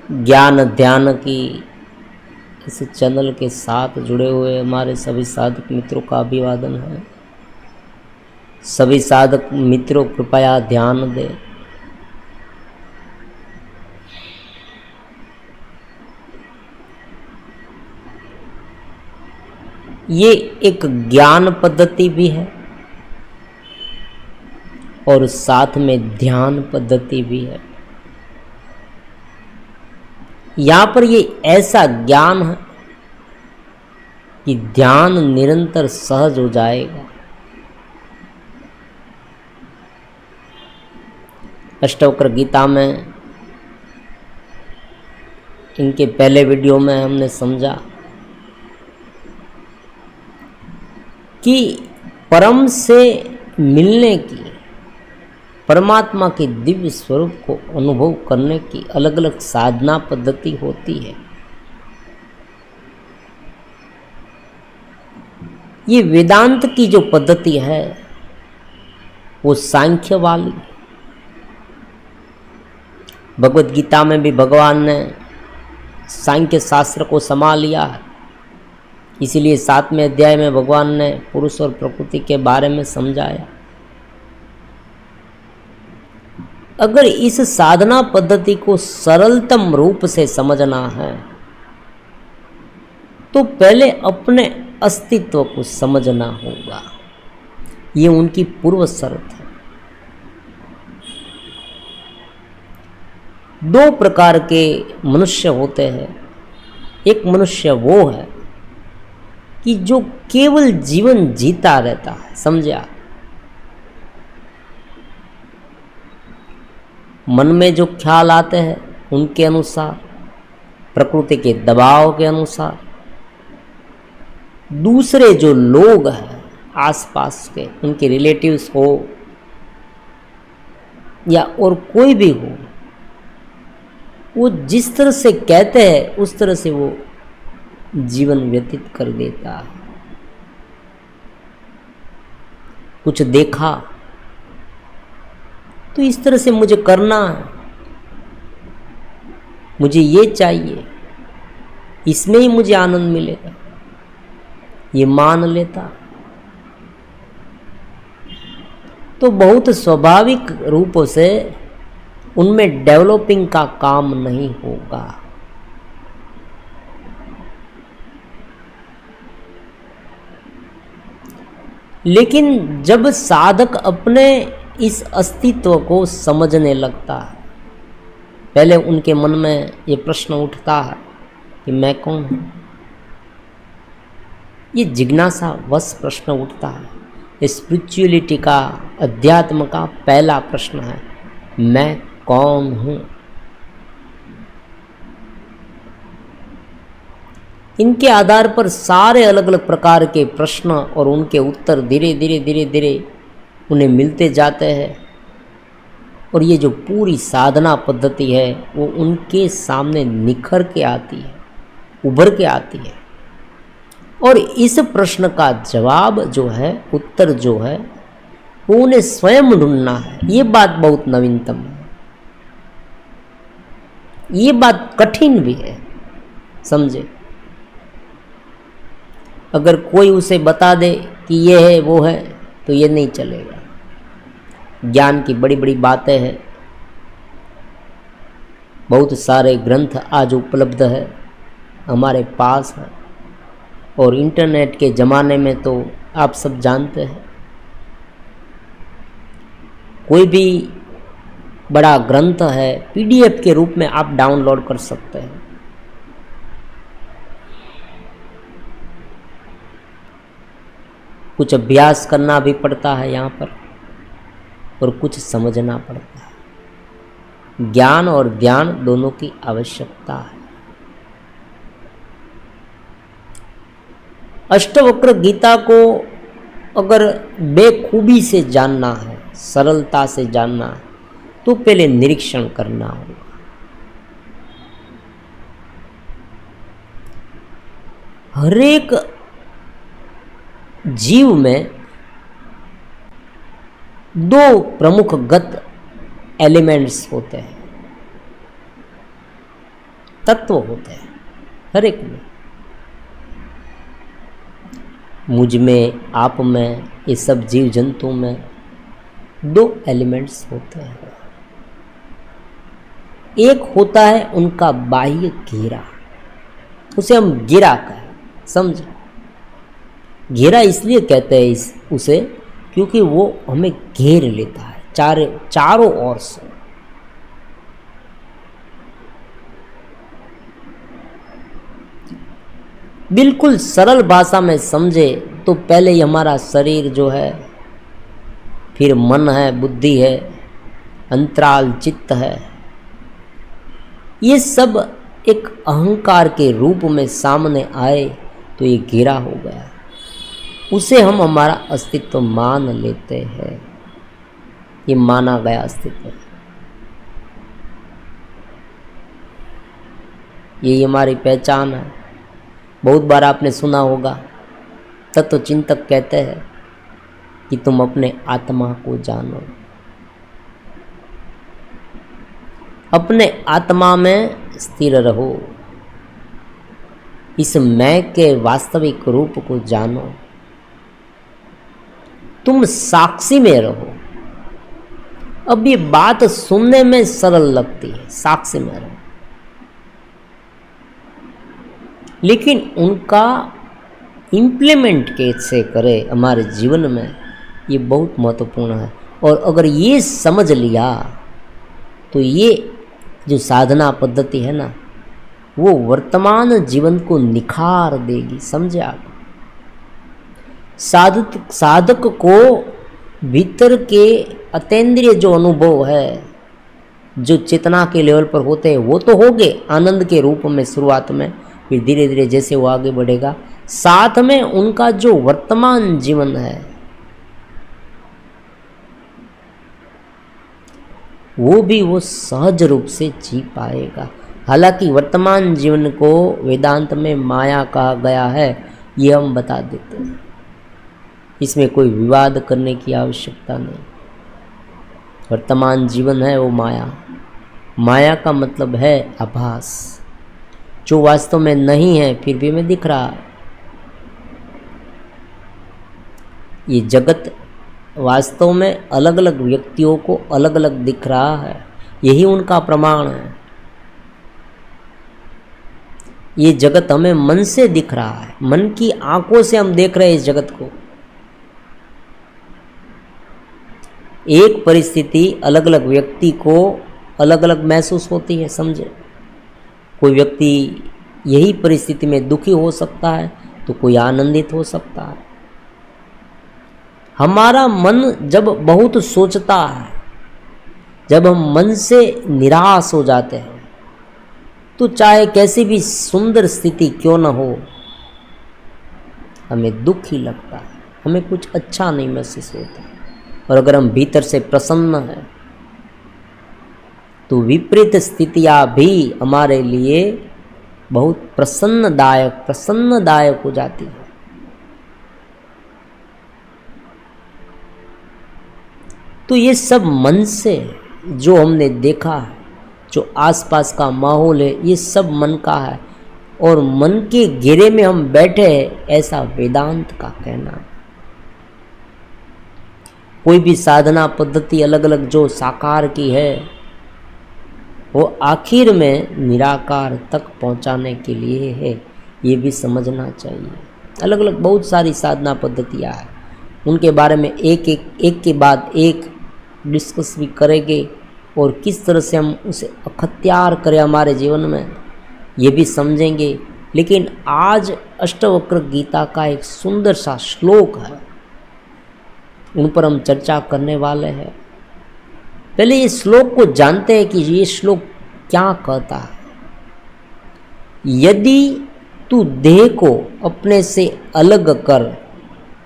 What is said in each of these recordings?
ज्ञान ध्यान की इस चैनल के साथ जुड़े हुए हमारे सभी साधक मित्रों का अभिवादन है। सभी साधक मित्रों कृपया ध्यान दें। ये एक ज्ञान पद्धति भी है और साथ में ध्यान पद्धति भी है। यहाँ पर ये ऐसा ज्ञान है कि ध्यान निरंतर सहज हो जाएगा। अष्टवक्र गीता में इनके पहले वीडियो में हमने समझा कि परम से मिलने की, परमात्मा के दिव्य स्वरूप को अनुभव करने की अलग अलग साधना पद्धति होती है। ये वेदांत की जो पद्धति है वो सांख्य वाली। भगवत गीता में भी भगवान ने सांख्य शास्त्र को समा लिया है। इसीलिए 7वें अध्याय में भगवान ने पुरुष और प्रकृति के बारे में समझाया। अगर इस साधना पद्धति को सरलतम रूप से समझना है तो पहले अपने अस्तित्व को समझना होगा। ये उनकी पूर्व शर्त है। 2 प्रकार के मनुष्य होते हैं। एक मनुष्य वो है कि जो केवल जीवन जीता रहता है, समझा। मन में जो ख्याल आते हैं उनके अनुसार, प्रकृति के दबाव के अनुसार, दूसरे जो लोग हैं आसपास के, उनके रिलेटिव्स हो या और कोई भी हो, वो जिस तरह से कहते हैं उस तरह से वो जीवन व्यतीत कर देता है। कुछ देखा तो इस तरह से मुझे करना है, मुझे ये चाहिए, इसमें ही मुझे आनंद मिलेगा, ये मान लेता तो बहुत स्वाभाविक रूप से उनमें डेवलपिंग का काम नहीं होगा। लेकिन जब साधक अपने इस अस्तित्व को समझने लगता है, पहले उनके मन में ये प्रश्न उठता है कि मैं कौन हूँ। ये जिज्ञासा वश प्रश्न उठता है। स्पिरिचुअलिटी का, अध्यात्म का पहला प्रश्न है, मैं कौन हूँ। इनके आधार पर सारे अलग अलग प्रकार के प्रश्न और उनके उत्तर धीरे धीरे उन्हें मिलते जाते हैं और ये जो पूरी साधना पद्धति है वो उनके सामने निखर के आती है, उभर के आती है। और इस प्रश्न का जवाब जो है, उत्तर जो है, वो उन्हें स्वयं ढूंढना है। ये बात बहुत नवीनतम है, ये बात कठिन भी है, समझे। अगर कोई उसे बता दे कि ये है वो है तो ये नहीं चलेगा। ज्ञान की बड़ी बड़ी बातें हैं, बहुत सारे ग्रंथ आज उपलब्ध है, हमारे पास है। और इंटरनेट के ज़माने में तो आप सब जानते हैं, कोई भी बड़ा ग्रंथ है PDF के रूप में आप डाउनलोड कर सकते हैं। कुछ अभ्यास करना भी पड़ता है यहाँ पर और कुछ समझना पड़ता है। ज्ञान और ध्यान दोनों की आवश्यकता है। अष्टवक्र गीता को अगर बेखूबी से जानना है, सरलता से जानना है, तो पहले निरीक्षण करना होगा। हर एक जीव में 2 प्रमुख गत एलिमेंट्स होते हैं। तत्व होते हैं हर एक में, मुझ में, आप में, ये सब जीव जंतु में 2 एलिमेंट्स होते हैं। एक होता है उनका बाह्य घेरा, उसे हम घेरा कहें, समझे। घेरा इसलिए कहते हैं उसे क्योंकि वो हमें घेर लेता है चारों ओर से। बिल्कुल सरल भाषा में समझे तो पहले ही हमारा शरीर जो है, फिर मन है, बुद्धि है, अंतराल चित्त है, ये सब एक अहंकार के रूप में सामने आए तो ये घेरा हो गया, उसे हम हमारा अस्तित्व मान लेते हैं। ये माना गया अस्तित्व, यही हमारी पहचान है। बहुत बार आपने सुना होगा, तत्व चिंतक कहते हैं कि तुम अपने आत्मा को जानो, अपने आत्मा में स्थिर रहो, इस मैं के वास्तविक रूप को जानो, तुम साक्षी में रहो। अब ये बात सुनने में सरल लगती है, साक्षी में रहो, लेकिन उनका इम्प्लीमेंट कैसे करें हमारे जीवन में, ये बहुत महत्वपूर्ण है। और अगर ये समझ लिया तो ये जो साधना पद्धति है ना, वो वर्तमान जीवन को निखार देगी, समझे आप। साधक को भीतर के अतीन्द्रिय जो अनुभव है, जो चेतना के लेवल पर होते हैं, वो तो हो गए आनंद के रूप में शुरुआत में, फिर धीरे धीरे जैसे वो आगे बढ़ेगा, साथ में उनका जो वर्तमान जीवन है वो भी वो सहज रूप से जी पाएगा। हालांकि वर्तमान जीवन को वेदांत में माया कहा गया है, ये हम बता देते हैं, इसमें कोई विवाद करने की आवश्यकता नहीं। वर्तमान जीवन है वो माया, माया का मतलब है आभास, जो वास्तव में नहीं है फिर भी हमें दिख रहा। ये जगत वास्तव में अलग अलग व्यक्तियों को अलग अलग दिख रहा है, यही उनका प्रमाण है। ये जगत हमें मन से दिख रहा है, मन की आंखों से हम देख रहे हैं इस जगत को। एक परिस्थिति अलग अलग व्यक्ति को अलग अलग महसूस होती है, समझे। कोई व्यक्ति यही परिस्थिति में दुखी हो सकता है तो कोई आनंदित हो सकता है। हमारा मन जब बहुत सोचता है, जब हम मन से निराश हो जाते हैं, तो चाहे कैसी भी सुंदर स्थिति क्यों न हो, हमें दुख ही लगता है, हमें कुछ अच्छा नहीं महसूस होता। और अगर हम भीतर से प्रसन्न हैं तो विपरीत स्थितियां भी हमारे लिए बहुत प्रसन्नदायक हो जाती है। तो ये सब मन से जो हमने देखा है, जो आसपास का माहौल है, ये सब मन का है और मन के घेरे में हम बैठे हैं, ऐसा वेदांत का कहना है। कोई भी साधना पद्धति अलग अलग जो साकार की है, वो आखिर में निराकार तक पहुंचाने के लिए है, ये भी समझना चाहिए। अलग अलग बहुत सारी साधना पद्धतियाँ हैं, उनके बारे में एक के बाद एक डिस्कस भी करेंगे और किस तरह से हम उसे अखत्यार करें हमारे जीवन में, ये भी समझेंगे। लेकिन आज अष्टवक्र गीता का एक सुंदर सा श्लोक है, उन पर हम चर्चा करने वाले हैं। पहले ये श्लोक को जानते हैं कि ये श्लोक क्या कहता है। यदि तू देह को अपने से अलग कर,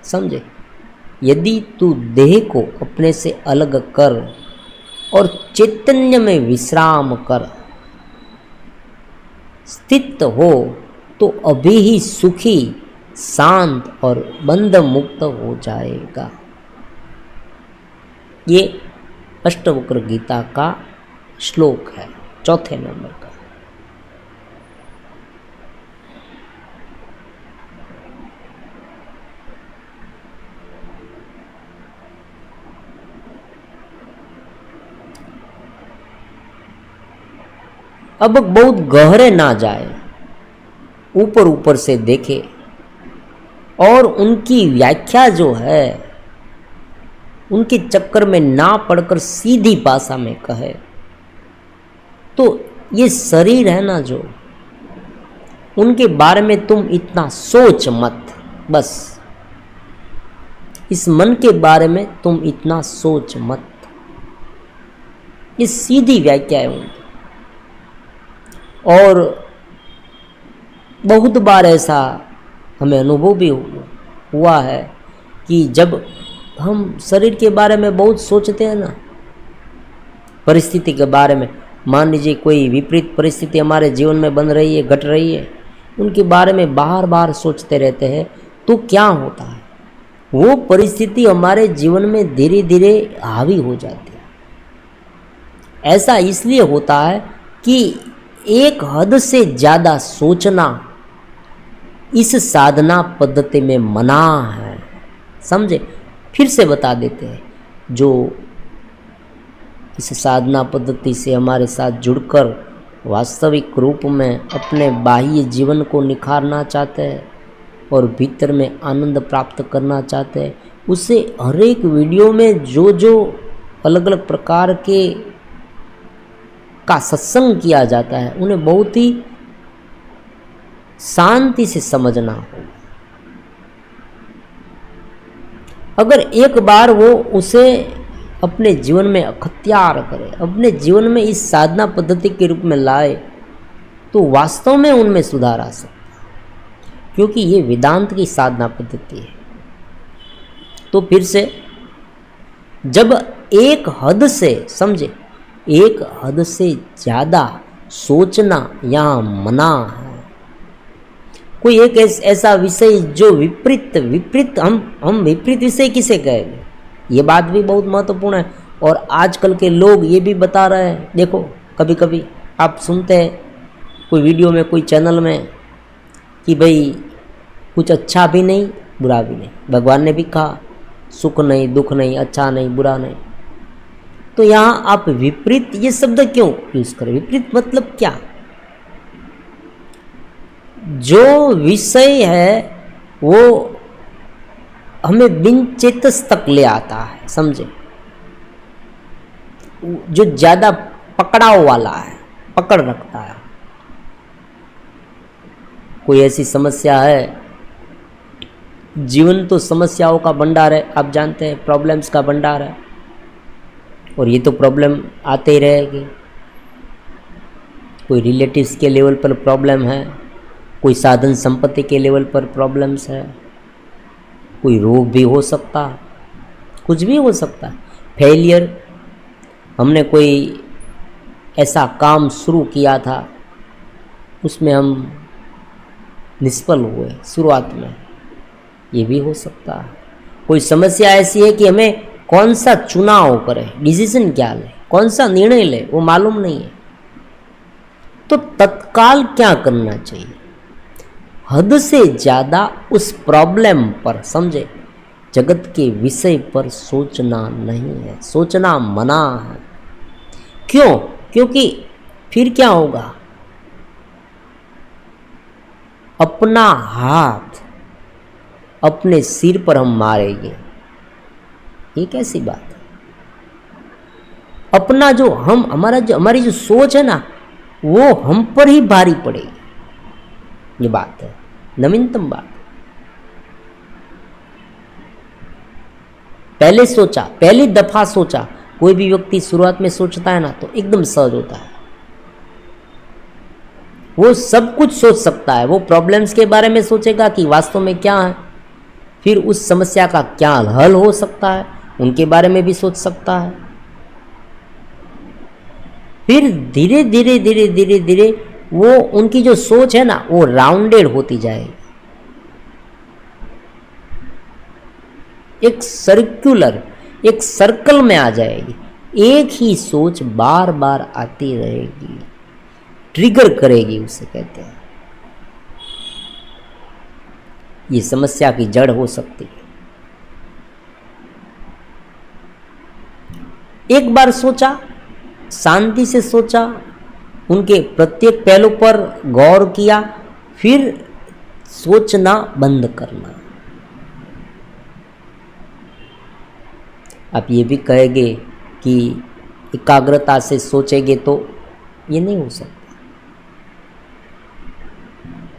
समझे, यदि तू देह को अपने से अलग कर और चैतन्य में विश्राम कर, स्थित हो, तो अभी ही सुखी, शांत और बंध मुक्त हो जाएगा। ये अष्टवक्र गीता का श्लोक है, चौथे नंबर का। अब बहुत गहरे ना जाए, ऊपर ऊपर से देखे और उनकी व्याख्या जो है उनके चक्कर में ना पड़कर सीधी भाषा में कहे। तो ये शरीर है ना जो, उनके बारे में तुम इतना सोच मत, बस इस मन के बारे में तुम इतना सोच मत। ये सीधी व्याख्या है उनकी। और बहुत बार ऐसा हमें अनुभव भी हुआ है कि जब हम शरीर के बारे में बहुत सोचते हैं ना, परिस्थिति के बारे में, मान लीजिए कोई विपरीत परिस्थिति हमारे जीवन में बन रही है, घट रही है, उनके बारे में बार बार सोचते रहते हैं, तो क्या होता है, वो परिस्थिति हमारे जीवन में धीरे धीरे हावी हो जाती है। ऐसा इसलिए होता है कि एक हद से ज़्यादा सोचना इस साधना पद्धति में मना है। समझे? फिर से बता देते हैं, जो इस साधना पद्धति से हमारे साथ जुड़कर वास्तविक रूप में अपने बाह्य जीवन को निखारना चाहते हैं और भीतर में आनंद प्राप्त करना चाहते हैं, उसे हर एक वीडियो में जो जो अलग अलग प्रकार के का सत्संग किया जाता है, उन्हें बहुत ही शांति से समझना होगा। अगर एक बार वो उसे अपने जीवन में अख्तियार करे, अपने जीवन में इस साधना पद्धति के रूप में लाए, तो वास्तव में उनमें सुधार आ सकता है, क्योंकि ये वेदांत की साधना पद्धति है। तो फिर से, जब एक हद से, समझे, एक हद से ज़्यादा सोचना यहाँ मना है। कोई एक ऐसा विषय जो विपरीत हम विपरीत विषय किसे कहेंगे, ये बात भी बहुत महत्वपूर्ण है। और आजकल के लोग ये भी बता रहे हैं, देखो कभी कभी आप सुनते हैं कोई वीडियो में, कोई चैनल में, कि भाई कुछ अच्छा भी नहीं बुरा भी नहीं, भगवान ने भी कहा सुख नहीं दुख नहीं, अच्छा नहीं बुरा नहीं। तो यहाँ आप विपरीत ये शब्द क्यों यूज करें? विपरीत मतलब क्या? जो विषय है वो हमें बिन चेतस तक ले आता है, समझे, जो ज्यादा पकड़ाव वाला है, पकड़ रखता है। कोई ऐसी समस्या है, जीवन तो समस्याओं का भंडार है, आप जानते हैं, प्रॉब्लम्स का भंडार है, और ये तो प्रॉब्लम आते ही रहेगी। कोई रिलेटिव्स के लेवल पर प्रॉब्लम है, कोई साधन संपत्ति के लेवल पर प्रॉब्लम्स है, कोई रोग भी हो सकता है, कुछ भी हो सकता है, फेलियर। हमने कोई ऐसा काम शुरू किया था, उसमें हम निष्फल हुए शुरुआत में, ये भी हो सकता है। कोई समस्या ऐसी है कि हमें कौन सा चुनाव करें, डिसीजन क्या ले, कौन सा निर्णय ले, वो मालूम नहीं है। तो तत्काल क्या करना चाहिए? हद से ज़्यादा उस प्रॉब्लम पर, समझे, जगत के विषय पर सोचना नहीं है, सोचना मना है। क्यों? क्योंकि फिर क्या होगा, अपना हाथ अपने सिर पर हम मारेंगे। ये कैसी बात है? अपना जो हमारी जो सोच है ना, वो हम पर ही भारी पड़ेगी। ये बात है, नवीनतम बात। पहले सोचा, पहली दफा सोचा, कोई भी व्यक्ति शुरुआत में सोचता है ना, तो एकदम सहज होता है, वो सब कुछ सोच सकता है। वो प्रॉब्लम्स के बारे में सोचेगा कि वास्तव में क्या है, फिर उस समस्या का क्या हल हो सकता है, उनके बारे में भी सोच सकता है। फिर धीरे धीरे धीरे धीरे धीरे वो उनकी जो सोच है ना, वो राउंडेड होती जाएगी, एक सर्कुलर, एक सर्कल में आ जाएगी। एक ही सोच बार बार आती रहेगी, ट्रिगर करेगी, उसे कहते हैं। ये समस्या की जड़ हो सकती है। एक बार सोचा, शांति से सोचा, उनके प्रत्येक पहलू पर गौर किया, फिर सोचना बंद करना। आप ये भी कहेंगे कि एकाग्रता से सोचेंगे तो ये नहीं हो सकता,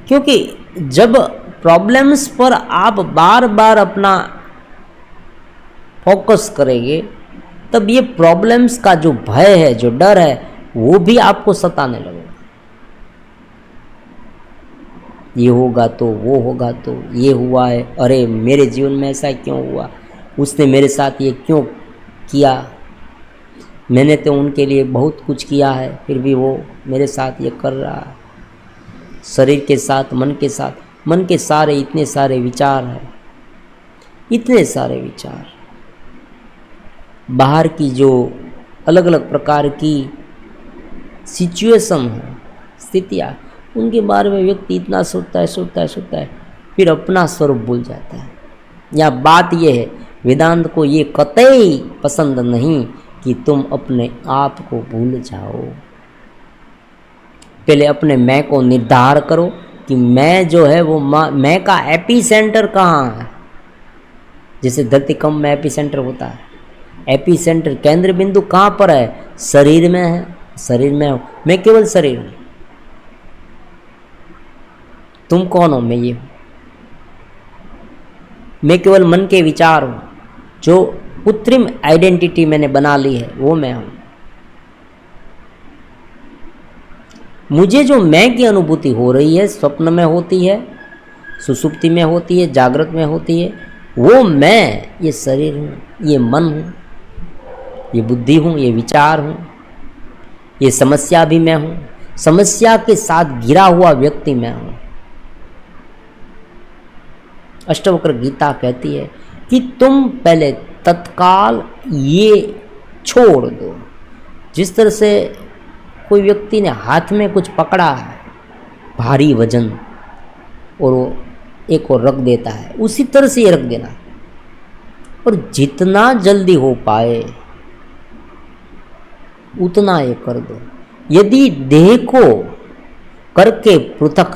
क्योंकि जब प्रॉब्लम्स पर आप बार बार अपना फोकस करेंगे तब ये प्रॉब्लम्स का जो भय है, जो डर है, वो भी आपको सताने लगेगा। ये होगा तो, वो होगा तो, ये हुआ है, अरे मेरे जीवन में ऐसा क्यों हुआ, उसने मेरे साथ ये क्यों किया, मैंने तो उनके लिए बहुत कुछ किया है फिर भी वो मेरे साथ ये कर रहा है। शरीर के साथ, मन के सारे इतने सारे विचार हैं, इतने सारे विचार, बाहर की जो अलग अलग प्रकार की सिचुएशन है, स्थितियाँ, उनके बारे में व्यक्ति इतना सोचता है, फिर अपना स्वरूप भूल जाता है। या बात यह है, वेदांत को ये कतई पसंद नहीं कि तुम अपने आप को भूल जाओ। पहले अपने मैं को निर्धार करो कि मैं जो है वो मैं का एपी सेंटर कहाँ है। जैसे धरती कंप में एपी सेंटर होता है, एपी सेंटर केंद्र बिंदु कहाँ पर है? शरीर में है। शरीर में हूँ मैं, केवल शरीर हूँ। तुम कौन हो? मैं ये हूँ। मैं केवल मन के विचार हूँ, जो कृत्रिम आइडेंटिटी मैंने बना ली है वो मैं हूँ। मुझे जो मैं की अनुभूति हो रही है, स्वप्न में होती है, सुसुप्ति में होती है, जागृत में होती है, वो मैं ये शरीर हूँ, ये मन हूँ, ये बुद्धि हूँ, ये विचार हूँ, ये समस्या भी मैं हूँ, समस्या के साथ घिरा हुआ व्यक्ति मैं हूँ। अष्टवक्र गीता कहती है कि तुम पहले तत्काल ये छोड़ दो। जिस तरह से कोई व्यक्ति ने हाथ में कुछ पकड़ा है, भारी वजन, और वो एक और रख देता है, उसी तरह से ये रख देना, और जितना जल्दी हो पाए उतना ये कर दो। यदि देह को करके पृथक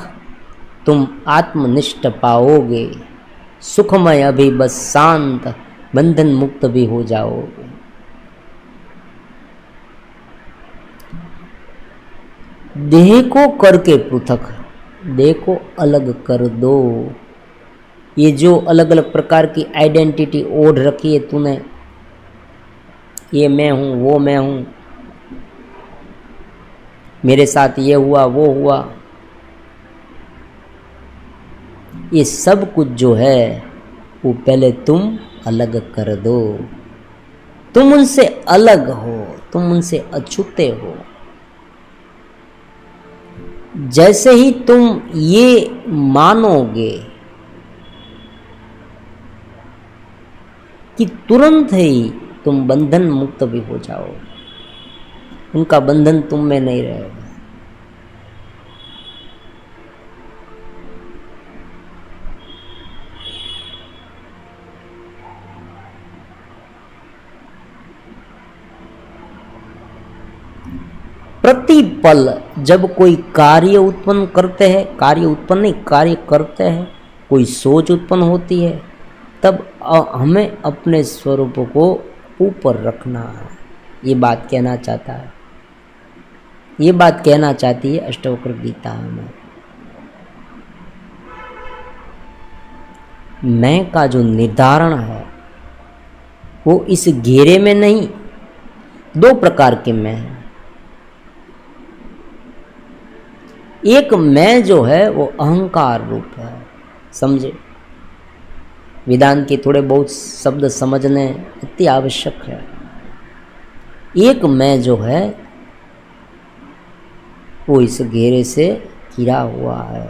तुम आत्मनिष्ठ पाओगे, सुखमय अभी बस शांत, बंधन मुक्त भी हो जाओगे। देह को करके पृथक, देह को अलग कर दो। ये जो अलग अलग प्रकार की आइडेंटिटी ओढ़ रखी है तूने, ये मैं हूँ, वो मैं हूँ, मेरे साथ ये हुआ, वो हुआ, ये सब कुछ जो है वो पहले तुम अलग कर दो। तुम उनसे अलग हो, तुम उनसे अछूते हो। जैसे ही तुम ये मानोगे कि तुरंत ही तुम बंधन मुक्त भी हो जाओ, उनका बंधन तुम में नहीं रहेगा। प्रति पल जब कोई कार्य उत्पन्न करते हैं, कार्य उत्पन्न नहीं, कार्य करते हैं, कोई सोच उत्पन्न होती है, तब हमें अपने स्वरूप को ऊपर रखना है। ये बात कहना चाहता है, ये बात कहना चाहती है अष्टवक्र गीता में। मैं का जो निर्धारण है वो इस घेरे में नहीं, दो प्रकार के मैं हैं। एक मैं जो है वो अहंकार रूप है, समझे। वेदांत के थोड़े बहुत शब्द समझने अति आवश्यक है। एक मैं जो है वो इस घेरे से घिरा हुआ है।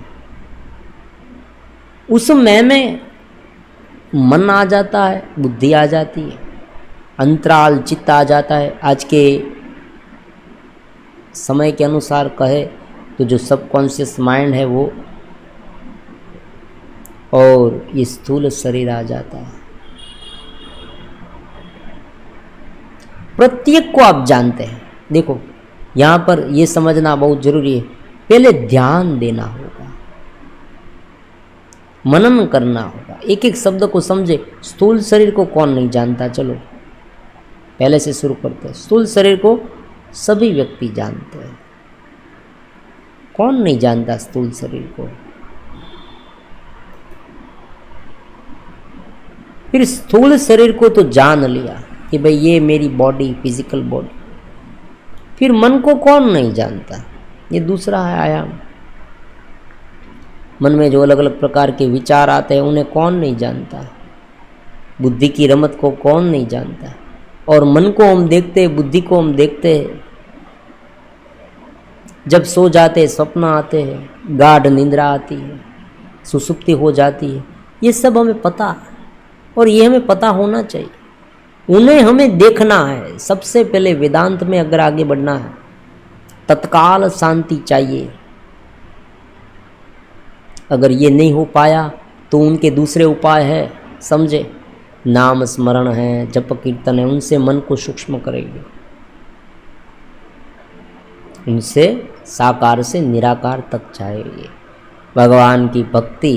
उस मैं में मन आ जाता है, बुद्धि आ जाती है, अंतराल चित्त आ जाता है। आज के समय के अनुसार कहे तो जो सबकॉन्शियस माइंड है वो, और ये स्थूल शरीर आ जाता है। प्रत्येक को आप जानते हैं। देखो, यहाँ पर ये समझना बहुत जरूरी है, पहले ध्यान देना होगा, मनन करना होगा, एक एक शब्द को समझे। स्थूल शरीर को कौन नहीं जानता, चलो पहले से शुरू करते हैं। स्थूल शरीर को सभी व्यक्ति जानते हैं, कौन नहीं जानता स्थूल शरीर को। फिर स्थूल शरीर को तो जान लिया कि भाई ये मेरी बॉडी, फिजिकल बॉडी। फिर मन को कौन नहीं जानता, ये दूसरा है आयाम। मन में जो अलग अलग प्रकार के विचार आते हैं उन्हें कौन नहीं जानता, बुद्धि की रमत को कौन नहीं जानता। और मन को हम देखते हैं, बुद्धि को हम देखते हैं, जब सो जाते हैं स्वप्न आते हैं, गाढ़ निंद्रा आती है, सुसुप्ति हो जाती है, ये सब हमें पता है और ये हमें पता होना चाहिए। उन्हें हमें देखना है। सबसे पहले वेदांत में अगर आगे बढ़ना है, तत्काल शांति चाहिए। अगर ये नहीं हो पाया तो उनके दूसरे उपाय है, समझे, नाम स्मरण है, जप कीर्तन है, उनसे मन को सूक्ष्म करेंगे, उनसे साकार से निराकार तक जाएंगे। भगवान की भक्ति,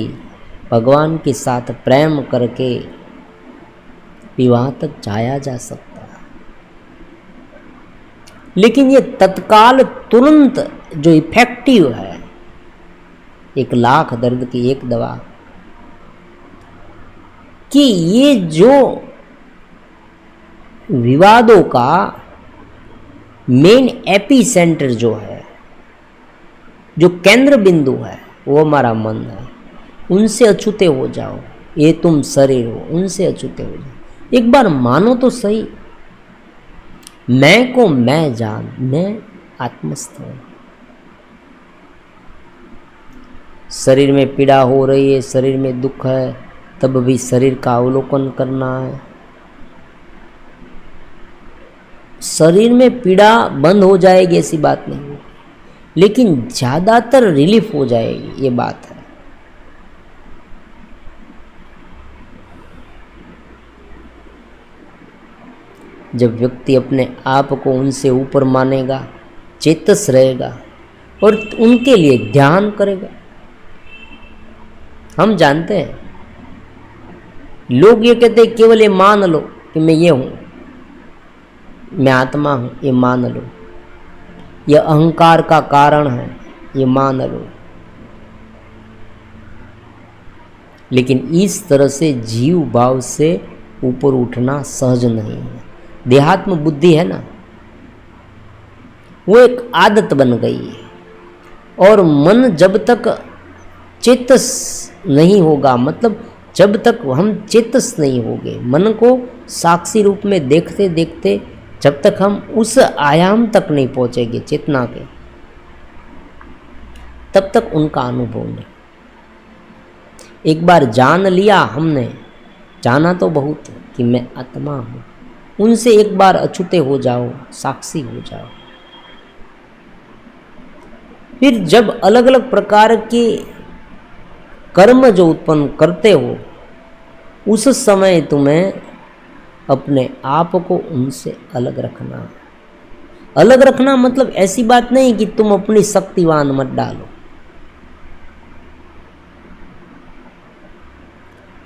भगवान के साथ प्रेम करके विवाह तक जाया जा सकता है। लेकिन ये तत्काल तुरंत जो इफेक्टिव है, 1,00,000 दर्द की एक दवा, कि ये जो विवादों का मेन एपी सेंटर जो है, जो केंद्र बिंदु है, वो हमारा मन है। उनसे अछूते हो जाओ, ये तुम शरीर हो, उनसे अछूते हो जाओ। एक बार मानो तो सही, मैं को मैं जान, मैं आत्मस्थ हूं। शरीर में पीड़ा हो रही है, शरीर में दुख है, तब भी शरीर का अवलोकन करना है। शरीर में पीड़ा बंद हो जाएगी ऐसी बात नहीं है, लेकिन ज़्यादातर रिलीफ हो जाएगी, ये बात है। जब व्यक्ति अपने आप को उनसे ऊपर मानेगा, चेतस रहेगा और उनके लिए ध्यान करेगा। हम जानते हैं, लोग ये कहते हैं केवल ये मान लो कि मैं ये हूँ, मैं आत्मा हूँ, ये मान लो, ये अहंकार का कारण है, ये मान लो। लेकिन इस तरह से जीव भाव से ऊपर उठना सहज नहीं है। देहात्म बुद्धि है ना, वो एक आदत बन गई है। और मन जब तक चेतस नहीं होगा, मतलब जब तक हम चेतस नहीं होंगे, मन को साक्षी रूप में देखते देखते जब तक हम उस आयाम तक नहीं पहुंचेंगे चेतना के, तब तक उनका अनुभव नहीं। एक बार जान लिया हमने, जाना तो बहुत कि मैं आत्मा हूं, उनसे एक बार अछूते हो जाओ, साक्षी हो जाओ। फिर जब अलग अलग प्रकार के कर्म जो उत्पन्न करते हो, उस समय तुम्हें अपने आप को उनसे अलग रखना। अलग रखना मतलब ऐसी बात नहीं कि तुम अपनी शक्तिवान मत डालो,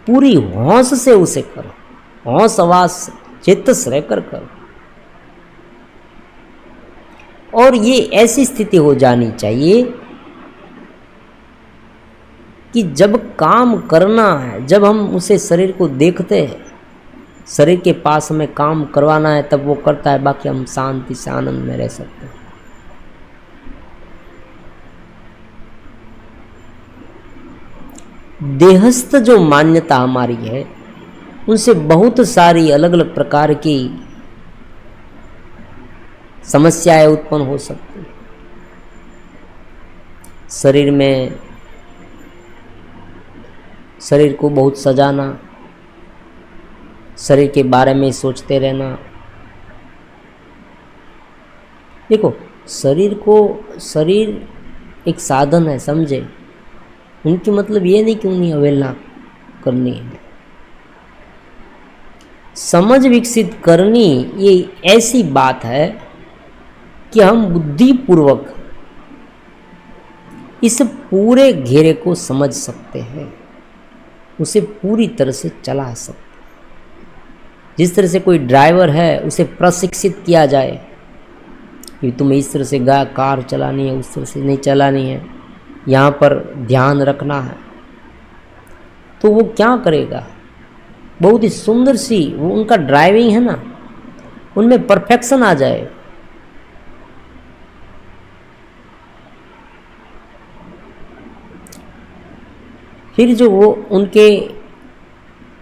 पूरी होश से उसे करो, होश आवाज से चेतस रहकर करो। और ये ऐसी स्थिति हो जानी चाहिए कि जब काम करना है, जब हम उसे शरीर को देखते हैं, शरीर के पास हमें काम करवाना है, तब वो करता है, बाकी हम शांति से आनंद में रह सकते हैं। देहस्थ जो मान्यता हमारी है, उनसे बहुत सारी अलग अलग प्रकार की समस्याएं उत्पन्न हो सकती हैं। शरीर में, शरीर को बहुत सजाना, शरीर के बारे में सोचते रहना। देखो, शरीर एक साधन है, समझे। उनकी मतलब ये नहीं कि उन्हें अवहेलना करनी है। समझ विकसित करनी ये ऐसी बात है कि हम बुद्धिपूर्वक इस पूरे घेरे को समझ सकते हैं, उसे पूरी तरह से चला सकते हैं। जिस तरह से कोई ड्राइवर है उसे प्रशिक्षित किया जाए कि तुम्हें इस तरह से कार चलानी है, उस तरह से नहीं चलानी है, यहाँ पर ध्यान रखना है, तो वो क्या करेगा? बहुत ही सुंदर सी वो उनका ड्राइविंग है ना, उनमें परफेक्शन आ जाए। फिर जो वो उनके,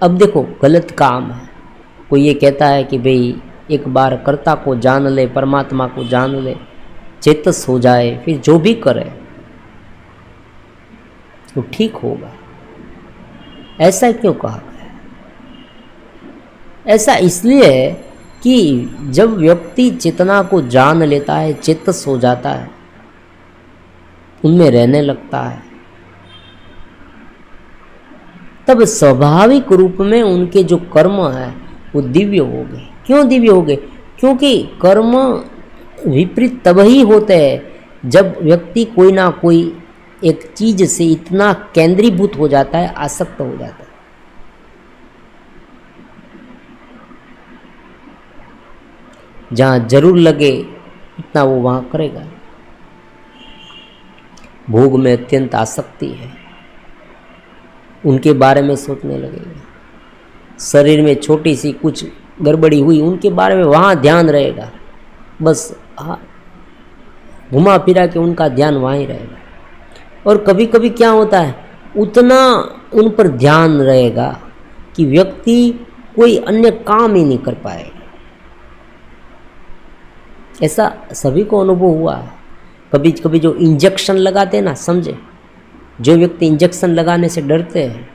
अब देखो गलत काम है, कोई ये कहता है कि भाई एक बार कर्ता को जान ले, परमात्मा को जान ले, चेतस हो जाए, फिर जो भी करे तो ठीक होगा। ऐसा क्यों कहा गया? ऐसा इसलिए है कि जब व्यक्ति चेतना को जान लेता है, चेतस हो जाता है, उनमें रहने लगता है, तब स्वाभाविक रूप में उनके जो कर्म है वो दिव्य हो गए। क्यों दिव्य हो गए? क्योंकि कर्म विपरीत तब ही होते हैं जब व्यक्ति कोई ना कोई एक चीज से इतना केंद्रीभूत हो जाता है, आसक्त हो जाता है। जहाँ जरूर लगे इतना वो वहाँ करेगा। भोग में अत्यंत आसक्ति है, उनके बारे में सोचने लगेगा। शरीर में छोटी सी कुछ गड़बड़ी हुई, उनके बारे में वहाँ ध्यान रहेगा, बस घुमा फिरा के उनका ध्यान वहाँ ही रहेगा। और कभी कभी क्या होता है, उतना उन पर ध्यान रहेगा कि व्यक्ति कोई अन्य काम ही नहीं कर पाएगा। ऐसा सभी को अनुभव हुआ है। कभी कभी जो इंजेक्शन लगाते हैं ना, समझे, जो व्यक्ति इंजेक्शन लगाने से डरते हैं,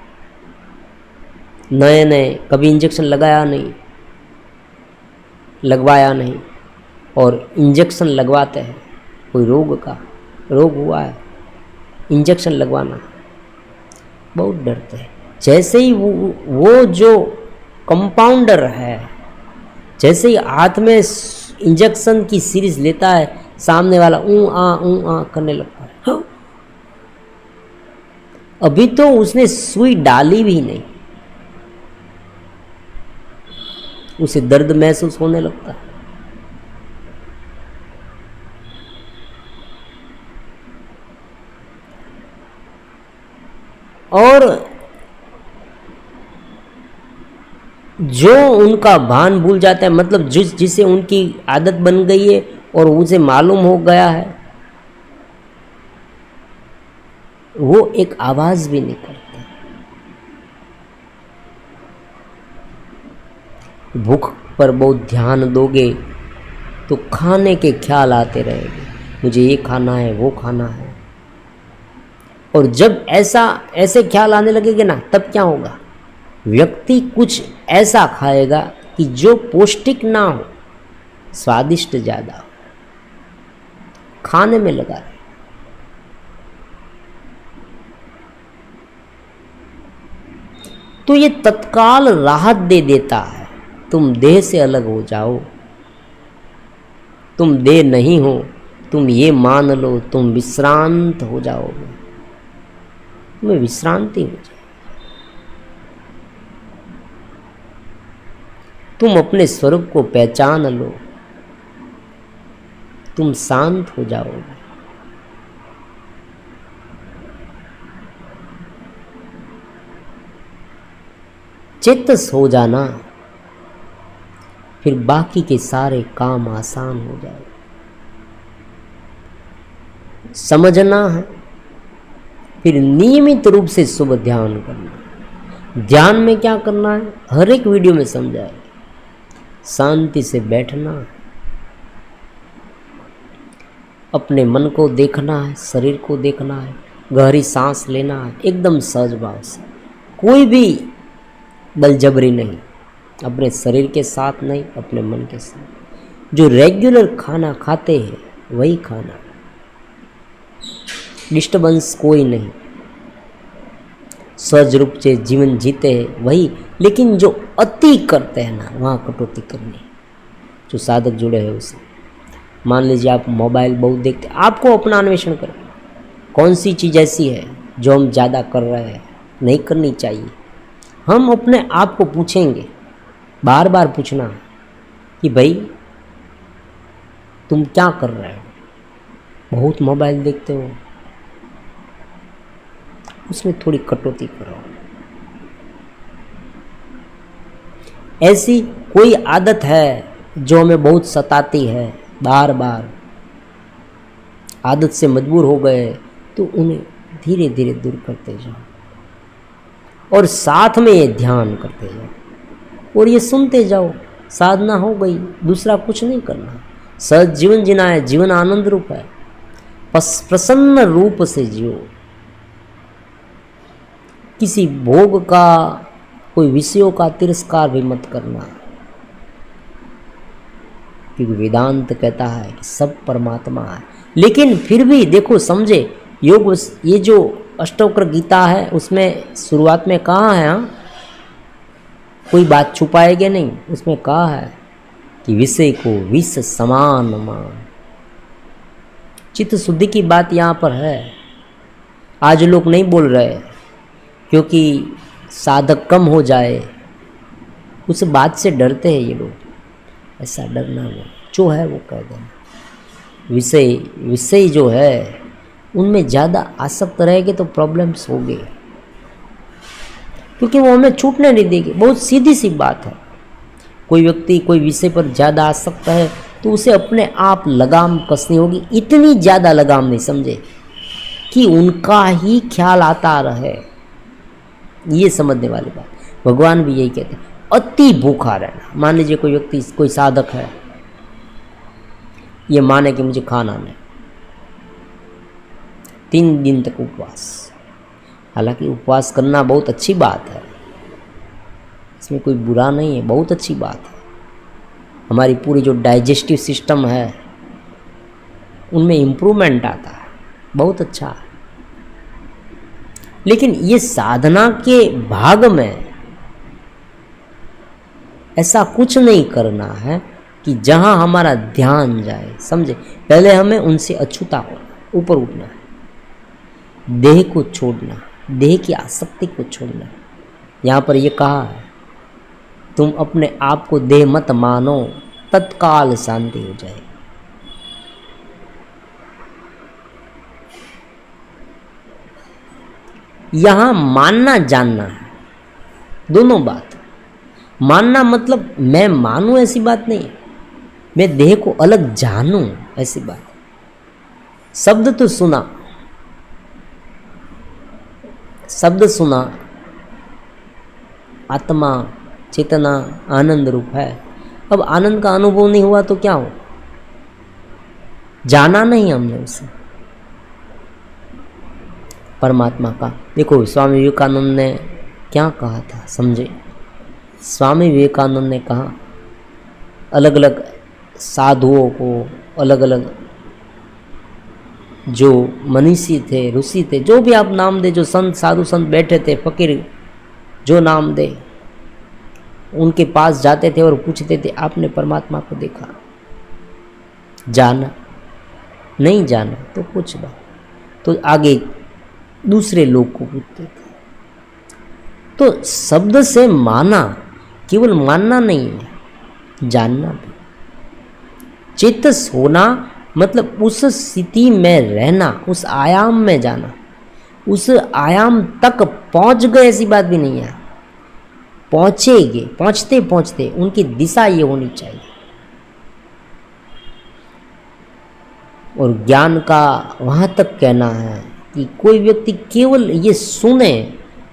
नए नए कभी इंजेक्शन लगवाया नहीं, और इंजेक्शन लगवाते हैं, कोई रोग हुआ है, इंजेक्शन लगवाना बहुत डरते हैं। जैसे ही वो जो कंपाउंडर है, जैसे ही हाथ में इंजेक्शन की सीरीज लेता है, सामने वाला ऊ आ करने लगता है। हाँ। अभी तो उसने सुई डाली भी नहीं, उसे दर्द महसूस होने लगता है। और जो उनका भान भूल जाता है, मतलब जिसे उनकी आदत बन गई है और उसे मालूम हो गया है, वो एक आवाज भी नहीं करते। भूख पर बहुत ध्यान दोगे तो खाने के ख्याल आते रहेंगे, मुझे ये खाना है, वो खाना है। और जब ऐसे ख्याल आने लगेंगे ना, तब क्या होगा? व्यक्ति कुछ ऐसा खाएगा कि जो पौष्टिक ना हो, स्वादिष्ट ज़्यादा हो, खाने में लगा रहे। तो ये तत्काल राहत दे देता है। तुम देह से अलग हो जाओ, तुम देह नहीं हो, तुम ये मान लो, तुम विश्रांत हो जाओगे, तुम्हें विश्रांति हो जाए। तुम अपने स्वरूप को पहचान लो, तुम शांत हो जाओगे। चेतस हो जाना, फिर बाकी के सारे काम आसान हो जाए। समझना है, फिर नियमित रूप से सुबह ध्यान करना। ध्यान में क्या करना है, हर एक वीडियो में समझाया। शांति से बैठना, अपने मन को देखना है, शरीर को देखना है, गहरी सांस लेना है, एकदम सहज भाव से, कोई भी बलजबरी नहीं, अपने शरीर के साथ नहीं, अपने मन के साथ। जो रेगुलर खाना खाते हैं वही खाना, डिस्टर्बेंस कोई नहीं, सहज रूप से जीवन जीते हैं वही। लेकिन जो अति करते हैं ना, वहाँ कटौती करनी, जो साधक जुड़े हैं उसे। मान लीजिए आप मोबाइल बहुत देखते, आपको अपना अन्वेषण करें, कौन सी चीज़ ऐसी है जो हम ज़्यादा कर रहे हैं, नहीं करनी चाहिए। हम अपने आप को पूछेंगे, बार बार पूछना कि भाई तुम क्या कर रहे हो, बहुत मोबाइल देखते हो, उसमें थोड़ी कटौती करो। ऐसी कोई आदत है जो हमें बहुत सताती है, बार बार आदत से मजबूर हो गए, तो उन्हें धीरे धीरे दूर करते जाओ और साथ में ये ध्यान करते जाओ और ये सुनते जाओ। साधना हो गई, दूसरा कुछ नहीं करना। सहज जीवन जीना है, जीवन आनंद रूप है, प्रसन्न रूप से जियो। किसी भोग का, कोई विषयों का तिरस्कार भी मत करना, क्योंकि वेदांत कहता है कि सब परमात्मा है। लेकिन फिर भी देखो, समझे, योग, ये जो अष्टवक्र गीता है उसमें शुरुआत में कहा है, हाँ, कोई बात छुपाएंगे नहीं, उसमें कहा है कि विषय को विष समान मान। चित्त शुद्धि की बात यहाँ पर है। आज लोग नहीं बोल रहे क्योंकि साधक कम हो जाए, उस बात से डरते हैं ये लोग। ऐसा डरना नहीं, जो है वो कह देना। विषय जो है उनमें ज़्यादा आसक्त रहेंगे तो प्रॉब्लम्स होंगे, क्योंकि वो हमें छूटने नहीं देंगे। बहुत सीधी सी बात है, कोई व्यक्ति कोई विषय पर ज़्यादा आसक्त है तो उसे अपने आप लगाम कसनी होगी। इतनी ज़्यादा लगाम नहीं, समझे, कि उनका ही ख्याल आता रहे, ये समझने वाली बात। भगवान भी यही कहते हैं, अति भूखा रहना। मान लीजिए कोई व्यक्ति, कोई साधक है, ये माने कि मुझे खाना नहीं, 3 दिन तक उपवास। हालांकि उपवास करना बहुत अच्छी बात है, इसमें कोई बुरा नहीं है, बहुत अच्छी बात है। हमारी पूरी जो डाइजेस्टिव सिस्टम है उनमें इम्प्रूवमेंट आता है, बहुत अच्छा है। लेकिन ये साधना के भाग में ऐसा कुछ नहीं करना है कि जहां हमारा ध्यान जाए, समझे। पहले हमें उनसे अछूता होना, ऊपर उठना है, देह को छोड़ना, देह की आसक्ति को छोड़ना। यहाँ पर ये कहा है, तुम अपने आप को देह मत मानो, तत्काल शांति हो जाए। यहाँ मानना जानना है, दोनों बात। मानना मतलब मैं मानूं ऐसी बात नहीं है, मैं देह को अलग जानूं ऐसी बात। शब्द तो सुना, शब्द सुना, आत्मा चेतना आनंद रूप है। अब आनंद का अनुभव नहीं हुआ तो क्या हो, जाना नहीं हमने उसे, परमात्मा का। देखो स्वामी विवेकानंद ने क्या कहा था, समझे। स्वामी विवेकानंद ने कहा, अलग अलग साधुओं को, अलग अलग जो मनीषी थे, ऋषि थे, जो भी आप नाम दे, जो संत साधु संत बैठे थे, फकीर, जो नाम दे, उनके पास जाते थे और पूछते थे, आपने परमात्मा को देखा, जाना, नहीं जाना तो कुछ बात, तो आगे दूसरे लोग को पूछते थे। तो शब्द से माना केवल मानना नहीं है, जानना भी। चित्त होना मतलब उस स्थिति में रहना, उस आयाम में जाना, उस आयाम तक पहुंच गए ऐसी बात भी नहीं है, पहुंचेंगे, पहुंचते पहुंचते उनकी दिशा ये होनी चाहिए। और ज्ञान का वहां तक कहना है कि कोई व्यक्ति केवल ये सुने,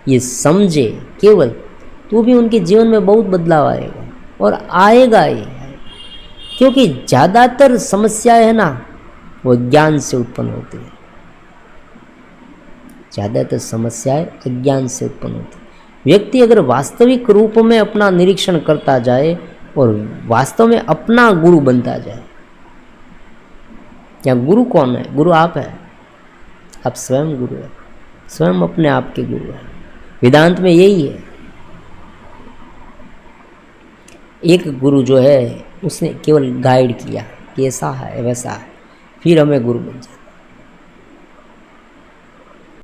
ये समझे केवल, तो भी उनके जीवन में बहुत बदलाव आएगा, और आएगा ही। क्योंकि ज़्यादातर समस्याएं है ना, वो ज्ञान से उत्पन्न होती है। ज़्यादातर समस्याएं अज्ञान से उत्पन्न होती है। व्यक्ति अगर वास्तविक रूप में अपना निरीक्षण करता जाए और वास्तव में अपना गुरु बनता जाए, या गुरु कौन है, गुरु आप है, आप स्वयं गुरु है, स्वयं अपने आप के गुरु है। वेदांत में यही है। एक गुरु जो है उसने केवल गाइड किया, कि ऐसा है वैसा है, फिर हमें गुरु बन जाते।